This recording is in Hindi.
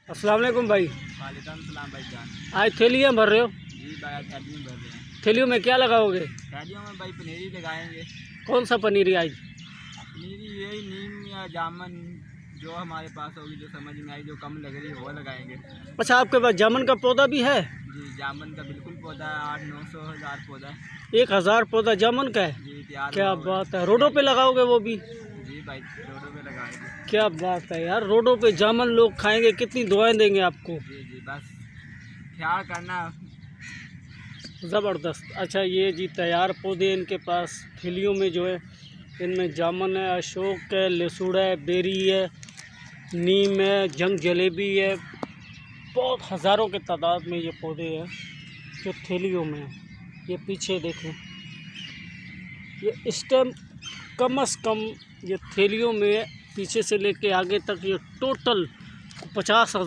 अस्सलाम वालेकुम भाई। वालेकुम सलाम भाई जान। आज थैलियाँ भर रहे हो? जी भाई आज थैलियों में भर रहे हैं। थैलियों में क्या लगाओगे? थैलियों में भाई पनीरी लगाएंगे। कौन सा पनीर आज? पनीरी यही नीम या जामन जो हमारे पास होगी, जो समझ में आई, जो कम लग रही है वो लगाएंगे। अच्छा, आपके पास जामुन का पौधा भी है? जी जामन का बिल्कुल पौधा है, 800-900 पौधा है। 1000 पौधा जामुन का है? जी तैयार क्या हुआ हुआ बात है, रोडों पे लगाओगे वो भी? है। जी भाई रोडों पे लगाएंगे। क्या बात है यार, रोडों पे जामुन लोग खाएंगे, कितनी दुआएं देंगे आपको। जी जी बस ख्याल करना। ज़बरदस्त। अच्छा, ये जी तैयार पौधे इनके पास थैलियों में जो है, इनमें जामुन है, अशोक है, लसूड़ा है, बेरी है, नीम है, जंग जलेबी है। बहुत हज़ारों के तादाद में ये पौधे हैं जो थैलियों में हैं। ये पीछे देखें, ये इस टाइम कम से कम ये थैलियों में पीछे से लेके आगे तक ये टोटल 50,000